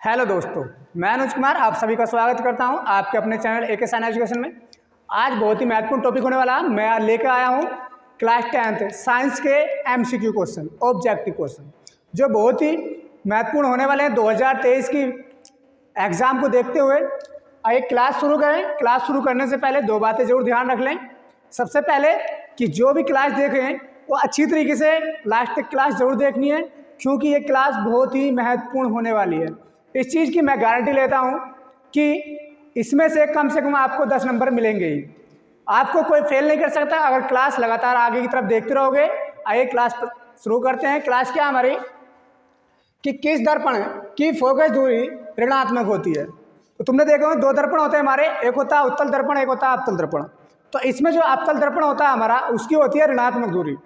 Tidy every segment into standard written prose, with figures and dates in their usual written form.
Hello दोस्तों, मैं अनुज कुमार आप सभी का स्वागत करता हूं आपके अपने चैनल एके साइन एजुकेशन में। आज बहुत ही महत्वपूर्ण टॉपिक होने वाला है। मैं लेकर आया हूं क्लास 10th साइंस के एमसीक्यू क्वेश्चन, ऑब्जेक्टिव क्वेश्चन, जो बहुत ही महत्वपूर्ण होने वाले हैं 2023 की एग्ज़ाम को देखते हुए। आइए क्लास शुरू करें। क्लास शुरू करने से पहले दो बातें जरूर ध्यान रख लें। सबसे पहले कि जो भी क्लास देखें वो अच्छी तरीके से लास्ट तक क्लास जरूर देखनी है, क्योंकि ये क्लास बहुत ही महत्वपूर्ण होने वाली है। इस चीज़ की मैं गारंटी लेता हूँ कि इसमें से कम आपको 10 नंबर मिलेंगे ही। आपको कोई फेल नहीं कर सकता अगर क्लास लगातार आगे की तरफ देखते रहोगे। आइए क्लास शुरू करते हैं। क्लास क्या हमारी कि किस दर्पण की फोकस दूरी ऋणात्मक होती है। तो तुमने देखा होगा दो दर्पण होते हैं हमारे, एक होता है उत्तल दर्पण, एक होता है अवतल दर्पण। तो इसमें जो अवतल दर्पण होता है हमारा, उसकी होती है ऋणात्मक दूरी,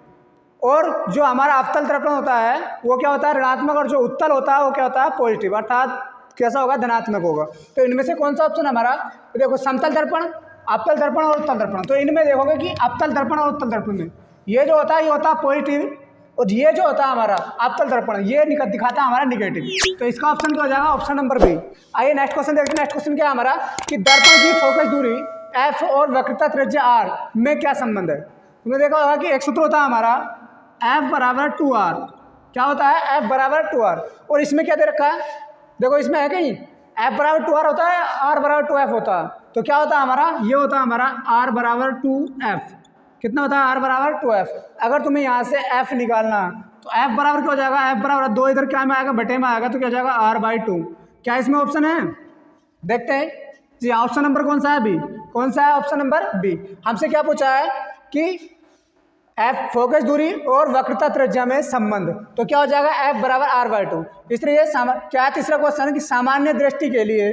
और जो हमारा अवतल दर्पण होता है वो क्या होता है, ऋणात्मक, और जो उत्तल होता है वो क्या होता है, पॉजिटिव, अर्थात कैसा होगा, धनात्मक होगा। तो इनमें से कौन सा ऑप्शन हमारा, तो देखो समतल दर्पण, अवतल दर्पण और उत्तल दर्पण। तो इनमें देखोगे कि अवतल दर्पण और उत्तल दर्पण में ये जो होता है ये होता है पॉजिटिव, और ये जो होता है हमारा अवतल दर्पण ये दिखाता है हमारा निगेटिव। तो इसका ऑप्शन क्या हो जाएगा, ऑप्शन नंबर बी। आइए नेक्स्ट क्वेश्चन देखते हैं। नेक्स्ट क्वेश्चन क्या है हमारा कि दर्पण की फोकस दूरी एफ और वक्रता त्रिज्या आर में क्या संबंध है। तुमने देखा होगा कि एक सूत्र होता है हमारा F बराबर 2R। क्या होता है, F बराबर 2R। और इसमें क्या दे रखा है, देखो इसमें है कहीं F बराबर 2R होता है, R बराबर 2F होता है। तो क्या होता है हमारा, ये होता है हमारा R बराबर 2F। कितना होता है, R बराबर 2F। अगर तुम्हें यहाँ से F निकालना तो F बराबर क्या हो जाएगा, F बराबर 2 इधर क्या में आएगा, बटे में आएगा, तो क्या हो जाएगा R/2। क्या इसमें ऑप्शन है, देखते हैं जी। ऑप्शन नंबर कौन सा है, बी। कौन सा है, ऑप्शन नंबर बी। हमसे क्या पूछा है कि F फोकस दूरी और वक्रता त्रिज्या में संबंध, तो क्या हो जाएगा F बराबर R/2। इसलिए क्या तीसरा क्वेश्चन कि सामान्य दृष्टि के लिए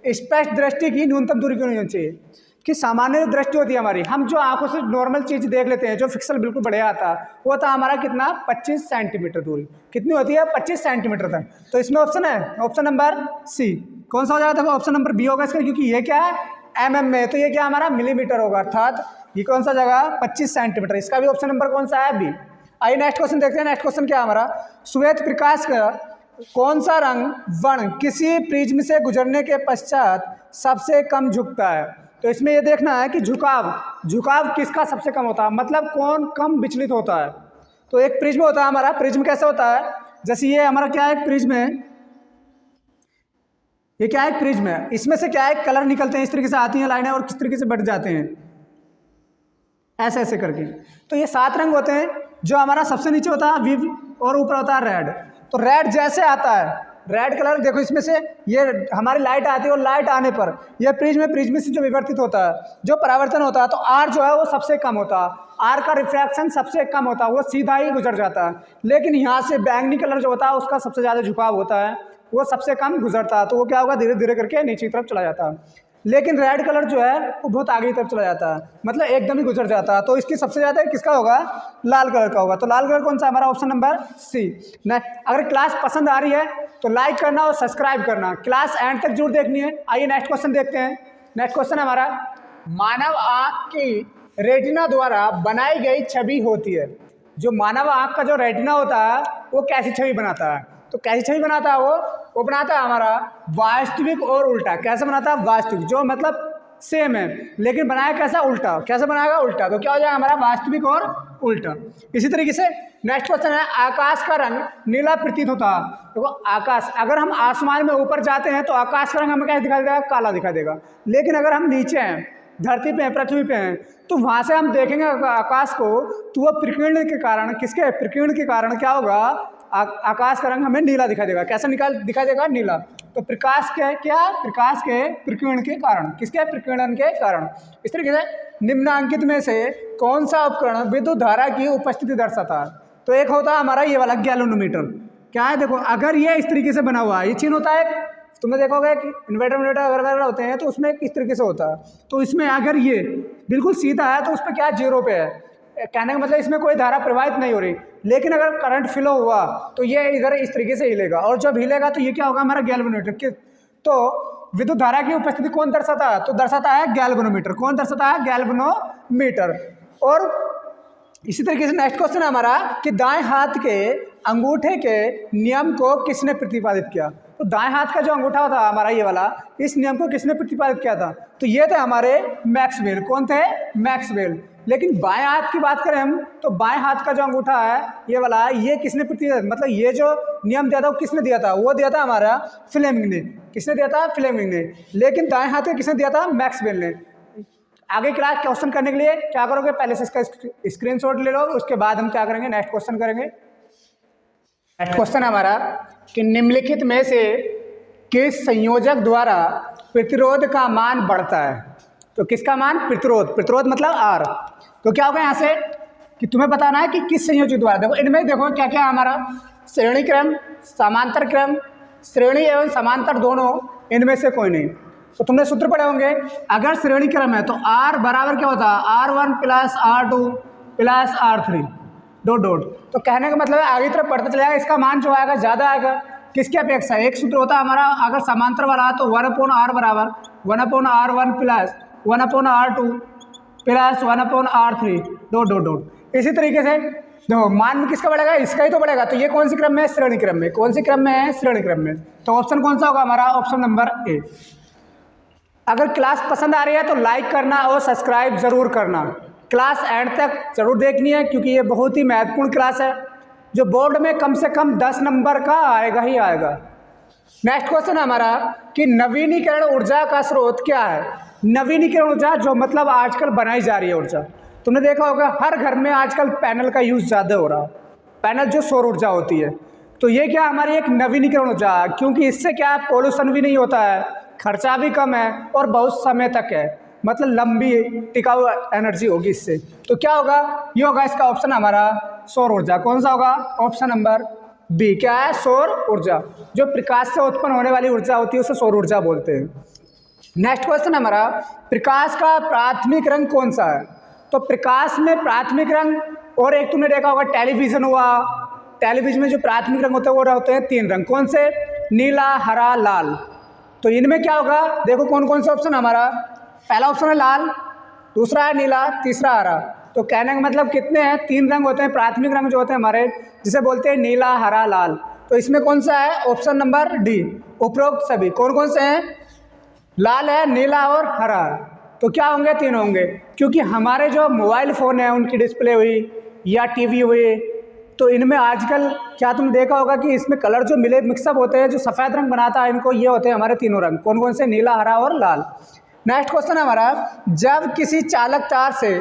स्पष्ट दृष्टि की न्यूनतम दूरी क्यों नहीं होनी चाहिए। कि सामान्य जो दृष्टि होती है हमारी, हम जो आंखों से नॉर्मल चीज़ देख लेते हैं, जो फिक्सल बिल्कुल बढ़िया आता है, वो था हमारा कितना, 25 सेंटीमीटर दूरी। कितनी होती है, 25 सेंटीमीटर तक। तो इसमें ऑप्शन है ऑप्शन नंबर सी। कौन सा हो जाएगा, देखो ऑप्शन नंबर बी होगा इसका, क्योंकि ये क्या है mm में, तो ये क्या हमारा मिलीमीटर होगा, अर्थात ये कौन सा जगह 25 सेंटीमीटर। इसका भी ऑप्शन नंबर कौन सा है, बी। आइए नेक्स्ट क्वेश्चन देखते हैं। नेक्स्ट क्वेश्चन क्या है हमारा, श्वेत प्रकाश का कौन सा रंग वर्ण किसी प्रिज्म से गुजरने के पश्चात सबसे कम झुकता है। तो इसमें ये देखना है कि झुकाव किसका सबसे कम होता है, मतलब कौन कम विचलित होता है। तो एक प्रिज्म होता है हमारा, प्रिज्म कैसे होता है, जैसे ये हमारा क्या है, प्रिज्म है, ये क्या है, प्रिज्म है। इसमें से क्या है, कलर निकलते हैं, इस तरीके से आती हैं लाइनें और किस तरीके से बढ़ जाते हैं, ऐसे ऐसे करके। तो ये 7 रंग होते हैं। जो हमारा सबसे नीचे होता है विव, और ऊपर होता है रेड। तो रेड जैसे आता है, रेड कलर देखो, इसमें से ये हमारी लाइट आती है, और लाइट आने पर यह प्रिज्म से जो विवर्तित होता है, जो परावर्तन होता है, तो आर जो है वो सबसे कम होता है, आर का रिफ्रैक्शन सबसे कम होता है, वो सीधा ही गुजर जाता है। लेकिन यहाँ से बैंगनी कलर जो होता है उसका सबसे ज़्यादा झुकाव होता है, वो सबसे कम गुजरता है, तो वो क्या होगा, धीरे धीरे करके नीचे की तरफ चला जाता है। लेकिन रेड कलर जो है वो बहुत आगे की तरफ चला जाता है, मतलब एकदम ही गुजर जाता है। तो इसकी सबसे ज़्यादा किसका होगा, लाल कलर का होगा। तो लाल कलर कौन सा हमारा, ऑप्शन नंबर सी। अगर क्लास पसंद आ रही है तो लाइक करना और सब्सक्राइब करना, क्लास एंड तक जरूर देखनी है। आइए नेक्स्ट क्वेश्चन देखते हैं। नेक्स्ट क्वेश्चन हमारा, मानव आँख की रेटिना द्वारा बनाई गई छवि होती है। जो मानव आँख का जो रेटिना होता है वो कैसी छवि बनाता है, तो कैसी छवि बनाता है वो बनाता है हमारा वास्तविक और उल्टा। कैसे बनाता है, वास्तविक, जो मतलब सेम है, लेकिन बनाया कैसा, उल्टा। कैसे बनाएगा, उल्टा। तो क्या हो जाएगा हमारा, वास्तविक और उल्टा। इसी तरीके से नेक्स्ट क्वेश्चन है, आकाश का रंग नीला प्रतीत होता है। देखो आकाश, अगर हम आसमान में ऊपर जाते हैं तो आकाश का रंग हमें कैसे दिखाई देगा, काला दिखाई देगा। लेकिन अगर हम नीचे हैं, धरती पे हैं, पृथ्वी पे हैं, तो वहाँ से हम देखेंगे आकाश को, तो वह प्रकीर्ण के कारण, किसके प्रकीर्ण के कारण क्या होगा, आकाश का रंग हमें नीला दिखाई देगा। कैसा दिखाई देगा, नीला। तो प्रकाश के क्या, प्रकाश के प्रकीर्ण के कारण, किसके प्रकीर्णन के कारण। इस तरीके से निम्नांकित में से कौन सा उपकरण विद्युत धारा की उपस्थिति दर्शाता है। तो एक होता है हमारा ये वाला गैल्वेनोमीटर। क्या है, देखो अगर ये इस तरीके से बना हुआ है, ये चिन्ह होता है, तुमने देखोगे कि इन्वर्टर वगैरह होते हैं तो उसमें किस तरीके से होता है। तो इसमें अगर ये बिल्कुल सीधा है तो उस पर क्या, 0 पे है, कहने का मतलब इसमें कोई धारा प्रवाहित नहीं हो रही। लेकिन अगर करंट फ्लो हुआ तो ये इधर इस तरीके से हिलेगा, और जब हिलेगा तो ये क्या होगा, हमारा गैल्वेनोमीटर। तो विद्युत धारा की उपस्थिति कौन दर्शाता है, तो दर्शाता है गैल्वेनोमीटर। कौन दर्शाता है, गैल्वेनोमीटर। और इसी तरीके से नेक्स्ट क्वेश्चन है हमारा कि दाएं हाथ के अंगूठे के नियम को किसने प्रतिपादित किया? तो दाएं हाथ का जो अंगूठा था हमारा ये वाला, इस नियम को किसने प्रतिपादित किया था? तो ये थे हमारे मैक्सवेल। कौन थे? मैक्सवेल। लेकिन बाएं हाथ की बात करें हम, तो बाएं हाथ का जो अंगूठा है ये वाला, ये किसने प्रतिपादित, मतलब ये जो नियम दिया था वो किसने दिया था? वो दिया था हमारा फ्लेमिंग ने। किसने दिया था? फ्लेमिंग ने। लेकिन दाएं हाथ का किसने दिया था? मैक्सवेल ने। आगे क्लास क्वेश्चन करने के लिए क्या करोगे? पहले से इसका स्क्रीनशॉट ले लो, उसके बाद हम क्या करेंगे? नेक्स्ट क्वेश्चन करेंगे। नेक्स्ट क्वेश्चन हमारा कि निम्नलिखित में से किस संयोजक द्वारा प्रतिरोध का मान बढ़ता है? तो किसका मान? प्रतिरोध। प्रतिरोध मतलब आर। तो क्या होगा यहाँ से कि तुम्हें बताना है कि किस संयोजक द्वारा। देखो इनमें देखो क्या क्या है हमारा, श्रेणी क्रम, समांतर क्रम, श्रेणी एवं समांतर दोनों, इनमें से कोई नहीं। तो तुमने सूत्र पढ़े होंगे, अगर श्रेणी क्रम है तो आर बराबर क्या होता है? R1 plus R2 plus R3 dot dot. तो कहने का मतलब है आगे तरफ बढ़ते चले जाएगा, इसका मान जो आएगा ज़्यादा आएगा। किसकी अपेक्षा? एक सूत्र होता है हमारा, अगर समांतर वाला तो 1/r बराबर 1/r1 plus 1/r2 plus 1/r3 dot dot dot. इसी तरीके से देखो मान में किसका बढ़ेगा? इसका ही तो बढ़ेगा। तो ये कौन सी क्रम में है? श्रेणी क्रम में। कौन सी क्रम में है? श्रेणी क्रम में। तो ऑप्शन कौन सा होगा हमारा? Option number A. अगर क्लास पसंद आ रही है तो लाइक करना और सब्सक्राइब ज़रूर करना। क्लास एंड तक ज़रूर देखनी है क्योंकि ये बहुत ही महत्वपूर्ण क्लास है जो बोर्ड में कम से कम 10 नंबर का आएगा ही आएगा। नेक्स्ट क्वेश्चन हमारा कि नवीनीकरण ऊर्जा का स्रोत क्या है? नवीनीकरण ऊर्जा जो मतलब आजकल बनाई जा रही है ऊर्जा, तुमने देखा होगा हर घर में आजकल पैनल का यूज़ ज़्यादा हो रहा है। पैनल जो सौर ऊर्जा होती है, तो ये क्या हमारी एक नवीनीकरण ऊर्जा है, क्योंकि इससे क्या है पोल्यूशन भी नहीं होता है, खर्चा भी कम है और बहुत समय तक है, मतलब लंबी टिकाऊ एनर्जी होगी इससे। तो क्या होगा? ये होगा इसका ऑप्शन हमारा सौर ऊर्जा। कौन सा होगा? Option number B. क्या है? सौर ऊर्जा। जो प्रकाश से उत्पन्न होने वाली ऊर्जा होती है उसे सौर ऊर्जा बोलते हैं। नेक्स्ट क्वेश्चन हमारा, प्रकाश का प्राथमिक रंग कौन सा है? तो प्रकाश में प्राथमिक रंग, और एक तुमने देखा होगा टेलीविजन हुआ, टेलीविजन में जो प्राथमिक रंग होते हैं वो होते हैं 3 रंग। कौन से? नीला, हरा, लाल। तो इनमें क्या होगा? देखो कौन कौन से ऑप्शन हमारा, पहला ऑप्शन है लाल, दूसरा है नीला, तीसरा हरा। तो कहने का मतलब कितने हैं? 3 रंग होते हैं प्राथमिक रंग जो होते हैं हमारे, जिसे बोलते हैं नीला, हरा, लाल। तो इसमें कौन सा है? ऑप्शन नंबर डी, उपरोक्त सभी। कौन कौन से हैं? लाल है, नीला और हरा। तो क्या होंगे? 3 होंगे, क्योंकि हमारे जो मोबाइल फ़ोन है उनकी डिस्प्ले हुई या टीवी हुई, तो इनमें आजकल क्या तुम देखा होगा कि इसमें कलर जो मिले मिक्सअप होते हैं, जो सफ़ेद रंग बनाता है इनको, ये होते हैं हमारे 3 रंग। कौन कौन से? नीला, हरा और लाल। नेक्स्ट क्वेश्चन हमारा, जब किसी चालक तार से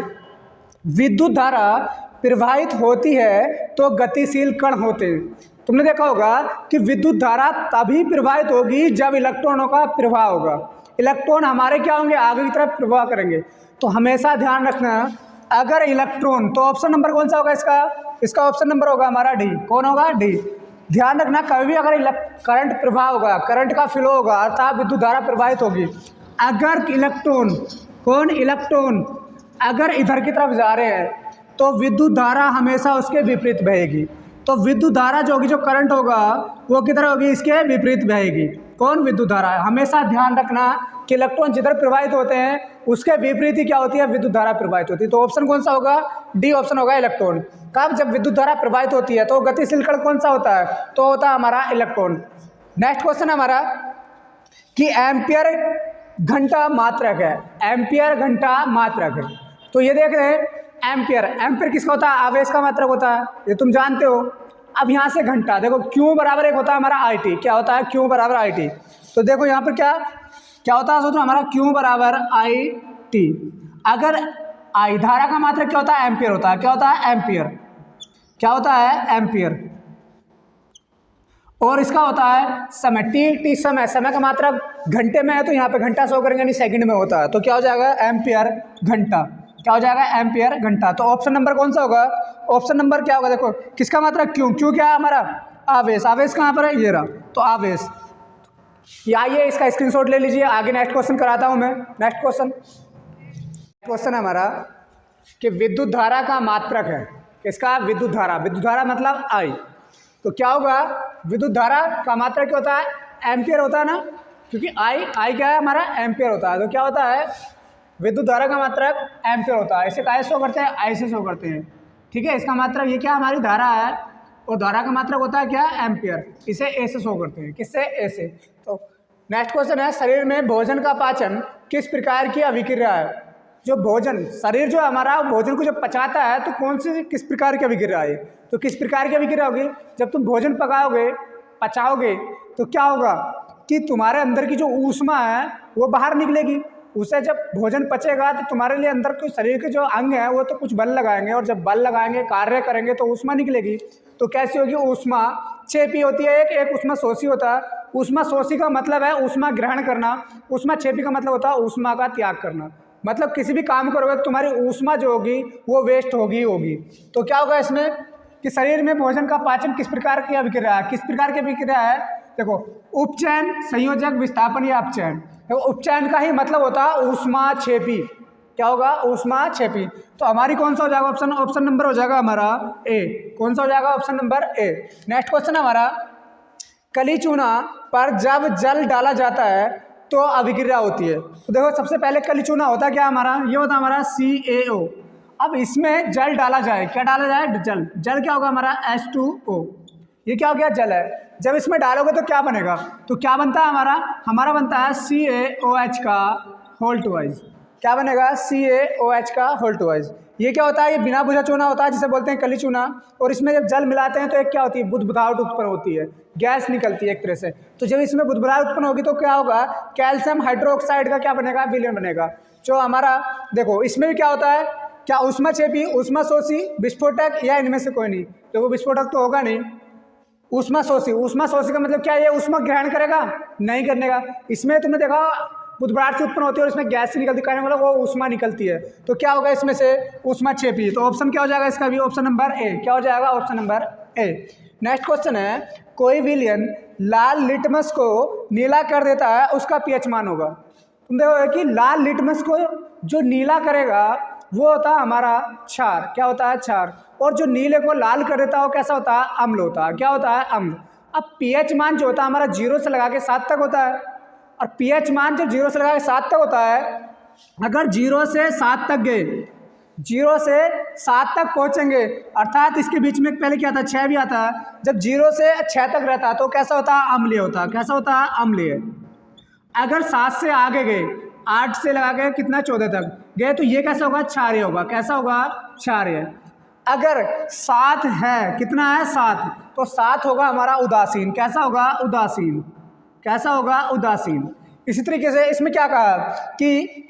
विद्युत धारा प्रवाहित होती है तो गतिशील कण होते हैं। तुमने देखा होगा कि विद्युत धारा तभी प्रवाहित होगी जब इलेक्ट्रॉनों का प्रवाह होगा। इलेक्ट्रॉन हमारे क्या होंगे? आगे की तरफ प्रवाह करेंगे। तो हमेशा ध्यान रखना, अगर इलेक्ट्रॉन, तो ऑप्शन नंबर कौन सा होगा इसका? इसका ऑप्शन नंबर होगा हमारा डी। कौन होगा? डी। ध्यान रखना, कभी भी अगर करंट प्रवाह होगा, करंट का फ्लो होगा अर्थात विद्युत धारा प्रवाहित होगी, अगर इलेक्ट्रॉन, कौन? इलेक्ट्रॉन अगर इधर की तरफ जा रहे हैं तो विद्युत धारा हमेशा उसके विपरीत बहेगी। तो विद्युत धारा जो होगी, जो करंट होगा वो किधर होगी? इसके विपरीत बहेगी। कौन? विद्युत धारा। हमेशा ध्यान रखना कि इलेक्ट्रॉन जिधर प्रवाहित होते हैं उसके विपरीत ही क्या होती है? विद्युत धारा प्रवाहित होती है। तो ऑप्शन कौन सा होगा? डी ऑप्शन होगा, इलेक्ट्रॉन। कब? जब विद्युत धारा प्रवाहित होती है। तो गतिशील कण कौन सा होता है? तो होता है हमारा इलेक्ट्रॉन। नेक्स्ट क्वेश्चन हमारा कि एम्पियर घंटा मात्रक है। एम्पियर घंटा मात्रक है। तो ये देख रहे हैं एम्पियर, एम्पियर किसका होता है? आवेश का मात्रक होता है, ये तुम जानते हो। अब यहाँ से घंटा, देखो क्यू बराबर एक होता है हमारा आई टी। क्या होता है? क्यू बराबर आई टी। तो देखो यहाँ पर क्या क्या होता है? सोचो हमारा क्यू बराबर आई टी। अगर आई धारा का मात्रक क्या होता है? एम्पियर होता है। क्या होता है? एम्पियर। क्या होता है? एम्पियर। और इसका होता है समय, टी समय, समय का मात्रक घंटे में है तो यहाँ पे घंटा शो करेंगे, नहीं सेकंड में होता है। तो क्या हो जाएगा? एम्पियर घंटा। क्या हो जाएगा? एम्पियर घंटा। तो ऑप्शन नंबर कौन सा होगा? ऑप्शन नंबर क्या होगा? देखो किसका मात्रक? क्यू। क्यू क्या है हमारा? आवेश। आवेश कहाँ पर है? ये रहा। तो आवेश। आइए इसका स्क्रीनशॉट ले लीजिए, आगे नेक्स्ट क्वेश्चन कराता हूँ मैं। नेक्स्ट क्वेश्चन हमारा कि विद्युत धारा का मात्रक है। किसका? विद्युत धारा। विद्युत धारा मतलब आई। तो क्या होगा? विद्युत धारा का मात्रक क्या होता है? एम्पियर होता है ना, क्योंकि आई क्या है हमारा? एम्पियर होता है। तो क्या होता है? विद्युत धारा का मात्रक एम्पियर होता है। इसे कैसे शो करते हैं? ऐसे शो करते हैं। ठीक है, इसका मात्रक ये क्या हमारी धारा है, और धारा का मात्रक होता है क्या, एम्पियर। इसे ए से शो करते हैं, किससे, ए से। तो नेक्स्ट क्वेश्चन है, शरीर में भोजन का पाचन किस प्रकार की अभिक्रिया है। जो भोजन, शरीर जो हमारा भोजन को जब पचाता है तो कौन सी किस प्रकार की अभिक्रिया है, तो किस प्रकार की अभिक्रिया होगी, जब तुम भोजन पकाओगे, पचाओगे तो क्या होगा कि तुम्हारे अंदर की जो ऊष्मा है वो बाहर निकलेगी। उससे जब भोजन पचेगा तो तुम्हारे लिए अंदर के शरीर के जो अंग हैं वो तो कुछ बल लगाएंगे, और जब बल लगाएंगे, कार्य करेंगे तो ऊष्मा निकलेगी। तो कैसी होगी, ऊष्मा छेपी होती है, एक ऊष्मा शोषी होता है। ऊष्मा शोषी का मतलब है ऊष्मा ग्रहण करना, ऊष्मा छेपी का मतलब होता है ऊष्मा का त्याग करना। मतलब किसी भी काम करोगे तो तुम्हारी ऊष्मा जो होगी वो वेस्ट होगी। तो क्या होगा इसमें कि शरीर में भोजन का पाचन किस प्रकार की अभिक्रिया है, किस प्रकार की अभिक्रिया है, देखो उपचयन, संयोजक, विस्थापन या अपचयन। देखो उपचयन का ही मतलब होता है ऊष्मा छेपी। क्या होगा, ऊष्मा छेपी। तो हमारी कौन सा हो जाएगा, ऑप्शन नंबर हो जाएगा हमारा ए। कौन सा हो जाएगा, option number A. Next question है हमारा, कली चूना पर जब जल डाला जाता है तो अभिक्रिया होती है। तो देखो सबसे पहले कली चूना होता क्या हमारा, ये होता हमारा CaO। अब इसमें जल डाला जाए, क्या डाला जाए, जल क्या होगा हमारा H2O। ये क्या हो गया, जल है। जब इसमें डालोगे तो क्या बनेगा, तो क्या बनता है हमारा बनता है CaOH का होल ट्वाइस। क्या बनेगा, CaOH का होल ट्वाइस। ये क्या होता है, ये बिना बुझा चूना होता है जिसे बोलते हैं कली चूना। और इसमें जब जल मिलाते हैं तो एक क्या होती है, बुदबुदाहट उत्पन्न होती है, गैस निकलती है एक तरह से। तो जब इसमें बुदबुदाहट उत्पन्न होगी तो क्या होगा, कैल्शियम हाइड्रोक्साइड का क्या बनेगा, विलयन बनेगा। जो हमारा देखो इसमें भी क्या होता है, क्या ऊष्मा छेपी, ऊष्मा शोषी, विस्फोटक, या इनमें से कोई नहीं। देखो विस्फोटक तो होगा नहीं, ऊष्मा शोषी का मतलब क्या है, ये ऊष्मा ग्रहण करेगा, नहीं करने का। इसमें तुमने देखा बुदबुदाहट से उत्पन्न होती है और इसमें गैस से निकलती है, मतलब वो ऊष्मा निकलती है। तो क्या होगा इसमें से, ऊष्मा छेपी। तो ऑप्शन क्या हो जाएगा इसका भी, ऑप्शन नंबर ए। क्या हो जाएगा, option number A. Next question है, कोई विलयन लाल लिटमस को नीला कर देता है, उसका पीएच मान होगा। तुम देखो कि लाल लिटमस को जो नीला करेगा वो होता है हमारा क्षार। क्या होता है, क्षार। और जो नीले को लाल कर देता है वो कैसा होता है, अम्ल होता है। क्या होता है, अम्ल। अब पीएच मान जो होता है हमारा 0 से लगा के 7 तक होता है। और पीएच मान जब 0 से लगा के 7 तक होता है, अगर 0 से 7 तक गए, 0 से 7 तक पहुंचेंगे, अर्थात इसके बीच में पहले क्या आता है, 6 भी आता है। जब 0 से 6 तक रहता है तो कैसा होता है, अम्लीय होता है। कैसा होता है, अम्लीय। अगर 7 से आगे गए, 8 से लगा के कितना 14 तक गए, तो ये कैसा होगा, क्षारीय होगा। कैसा होगा, क्षारीय। अगर 7 है, कितना है 7, तो 7 होगा हमारा उदासीन। कैसा होगा, उदासीन। कैसा होगा, उदासीन। इसी तरीके से इसमें क्या कहा कि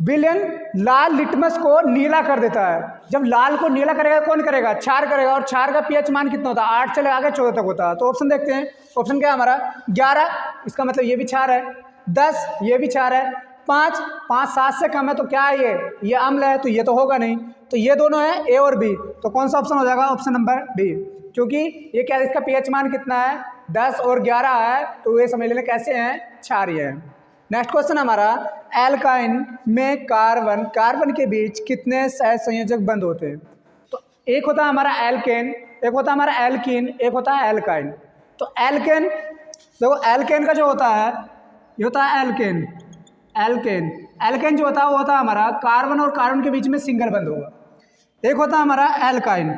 विलयन लाल लिटमस को नीला कर देता है। जब लाल को नीला करेगा कौन करेगा, क्षार करेगा। और क्षार का पीएच मान कितना होता है, 8 से लगा के 14 तक होता है। तो ऑप्शन देखते हैं, ऑप्शन क्या है हमारा, 11, इसका मतलब ये भी क्षार है। 10, ये भी क्षार है। 5 7 से कम है तो क्या है, ये अम्ल है, तो ये तो होगा नहीं। तो ये दोनों है, ए और बी। तो कौन सा ऑप्शन हो जाएगा, ऑप्शन नंबर डी। क्योंकि ये क्या, इसका पीएच मान कितना है, 10 और 11 है, तो ये समझ लेना कैसे हैं, क्षारीय है। नेक्स्ट क्वेश्चन हमारा, एल्काइन में कार्बन के बीच कितने सहसंयोजक बंद होते हैं। तो एक होता है हमारा एल्केन, एक होता है हमारा एल्कीन, एक होता है एल्काइन। तो एल्केन, देखो एल्केन का जो होता है ये होता है एल्केन। एल्केन जो होता है वो होता है हमारा कार्बन और कार्बन के बीच में सिंगल बंद होगा। एक होता है हमारा एल्काइन,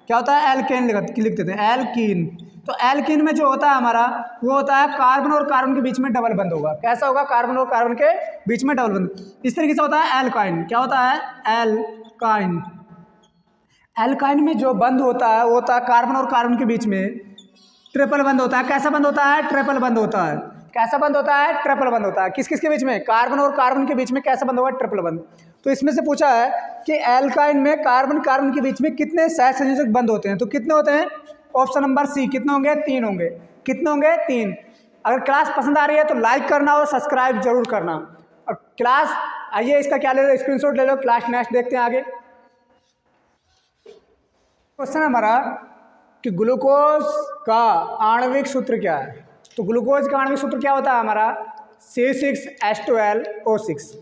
क्या होता है, एल्केन लिख देते हैं, एल्कीन। तो एल्कीन में जो होता है हमारा वो होता है कार्बन और कार्बन के बीच में डबल बंद होगा। कैसा होगा, कार्बन और कार्बन के बीच में डबल बंद। इस तरीके से होता है एल्काइन। क्या होता है, एल्काइन। एल्काइन में जो बंद होता है वो होता है कार्बन और कार्बन के बीच में ट्रिपल बंद होता है। कैसा बंद होता है, ट्रिपल बंद होता है। कैसा बंद होता है, ट्रिपल बंद होता है। किस किस के बीच में, कार्बन और कार्बन के बीच में कैसा बंद होगा, ट्रिपल बंद। तो इसमें से पूछा है कि एल्काइन में कार्बन कार्बन के बीच में कितने सहसंयोजक बंद होते हैं। तो कितने होते हैं, ऑप्शन नंबर सी। कितने होंगे, 3 होंगे। कितने होंगे, 3। अगर क्लास पसंद आ रही है तो लाइक करना और सब्सक्राइब जरूर करना। और क्लास आइए इसका क्या ले लो, स्क्रीनशॉट ले लो। क्लास नेक्स्ट देखते हैं आगे। क्वेश्चन हमारा कि ग्लूकोज का आणविक सूत्र क्या है। तो ग्लूकोज का आणविक सूत्र क्या होता है हमारा, C6H12O6।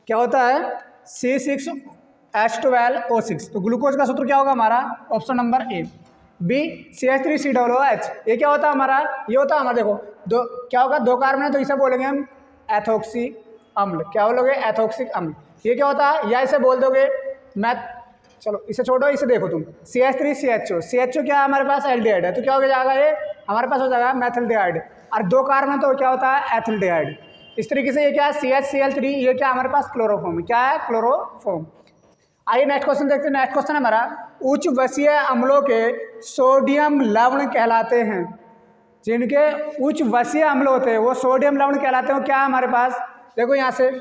क्या होता है, C6H12O6। तो ग्लूकोज का सूत्र क्या होगा हमारा, option number A. B CH3COOH। ये क्या होता है हमारा, ये होता है हमारा, देखो दो क्या होगा, 2 कार्बन है तो इसे बोलेंगे हम एथोक्सी अम्ल। क्या बोलोगे, एथोक्सिक अम्ल। ये क्या होता है, या इसे बोल दोगे चलो इसे छोड़ो, इसे देखो तुम, CH3 CHO, CHO क्या है हमारे पास एल्डिहाइड है, तो क्या हो जाएगा ये हमारे पास हो जाएगा मेथिल्डिहाइड, और 2 कार्बन तो क्या होता है एथिल्डिहाइड। इस तरीके से ये क्या है CHCl3, ये क्या हमारे पास क्लोरोफॉर्म, क्या है क्लोरोफॉर्म। आइए नेक्स्ट क्वेश्चन देखते हैं। नेक्स्ट क्वेश्चन हमारा उच्च वसीय अम्लों के सोडियम लवण कहलाते हैं, जिनके उच्च वसीय अम्ल होते हैं वो सोडियम लवण कहलाते हैं। क्या है हमारे पास, देखो यहाँ से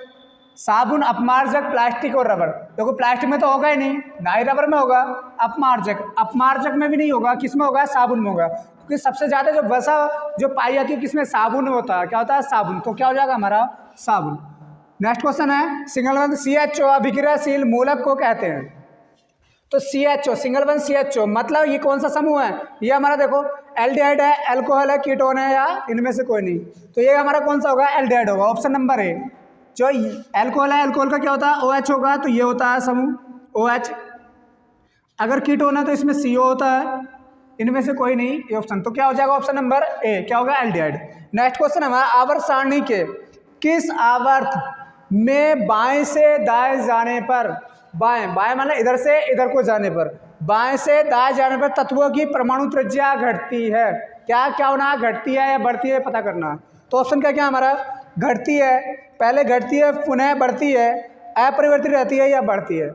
साबुन, अपमार्जक, प्लास्टिक और रबर। देखो प्लास्टिक में तो होगा ही नहीं, ना ही रबर में होगा। अपमार्जक, अपमार्जक में भी नहीं होगा, किस में होगा साबुन में होगा, क्योंकि सबसे ज़्यादा जो वसा जो पाई जाती है किसमें, साबुन में होता है। क्या होता है साबुन, तो क्या हो जाएगा हमारा साबुन। नेक्स्ट क्वेश्चन है सिंगल बंध CHO अभिक्रियाशील मूलक को कहते हैं। तो CHO सिंगल बंध CHO मतलब ये कौन सा समूह है, ये हमारा देखो एल्डिहाइड है, अल्कोहल है, कीटोन है, या इनमें से कोई नहीं, तो ये हमारा कौन सा होगा एल्डिहाइड होगा, ऑप्शन नंबर ए। जो अल्कोहल है, अल्कोहल का क्या होता है OH होगा, तो ये होता है समूह OH। अगर कीटोन है तो इसमें CO होता है, इनमें से कोई नहीं, ये ऑप्शन, तो क्या हो जाएगा ऑप्शन नंबर ए, क्या होगा एल्डिहाइड। नेक्स्ट क्वेश्चन हमारा आवर्त सारणी के किस आवर्त में बाएं से दाएं जाने पर, बाएं बाएं मतलब इधर से इधर को जाने पर, बाएं से दाएं जाने पर तत्वों की परमाणु त्रिज्या घटती है। क्या क्या होना, घटती है या बढ़ती है पता करना। तो ऑप्शन क्या क्या हमारा, घटती है, पहले घटती है पुनः बढ़ती है, अपरिवर्तित रहती है या बढ़ती है।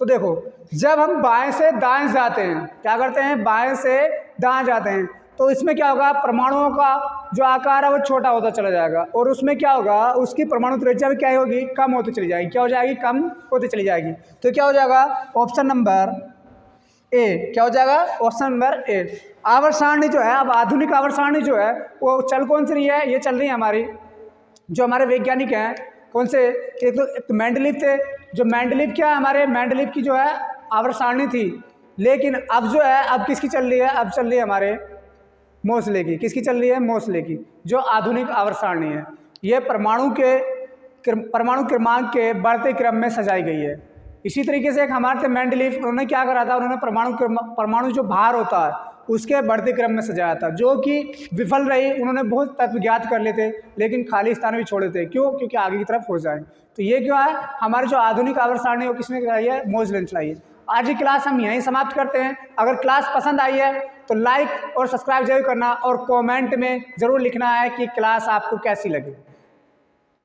तो देखो जब हम बाएं से दाएं जाते हैं, क्या करते हैं बाएं से दाएं जाते हैं, तो इसमें क्या होगा परमाणुओं का जो आकार है वो छोटा होता चला जाएगा, और उसमें क्या होगा उसकी परमाणु त्रिज्या भी क्या होगी, कम होती चली जाएगी। क्या हो जाएगी, कम होती चली जाएगी। तो क्या हो जाएगा ऑप्शन नंबर ए, क्या हो जाएगा ऑप्शन नंबर ए। आवर्त सारणी जो है, अब आधुनिक आवर्त सारणी जो है वो चल कौन सी रही है, ये चल रही है हमारी जो हमारे वैज्ञानिक हैं कौन से, एक तो मेंडलीव थे, जो मेंडलीव क्या है हमारे मेंडलीव की जो है आवर्त सारणी थी, लेकिन अब जो है अब किसकी चल रही है, अब चल रही है हमारे मोसले की। किसकी चल रही है, मोसले की, जो आधुनिक आवर्त सारणी है। ये परमाणु क्रमांक के बढ़ते क्रम में सजाई गई है। इसी तरीके से एक हमारे थे मेंडलीव, उन्होंने क्या करा था, उन्होंने परमाणु जो भार होता है उसके बढ़ते क्रम में सजाया था, जो कि विफल रही। उन्होंने बहुत तत्व ज्ञात कर लेते लेकिन खाली स्थान भी छोड़े थे, क्यों, क्योंकि आगे की तरफ हो जाए। तो ये क्या है हमारे जो आधुनिक आवर्त सारणी है किसने चलाई है, मोसले ने चलाई है। आज की क्लास हम यहीं समाप्त करते हैं। अगर क्लास पसंद आई है तो लाइक और सब्सक्राइब जरूर करना, और कमेंट में ज़रूर लिखना है कि क्लास आपको कैसी लगी।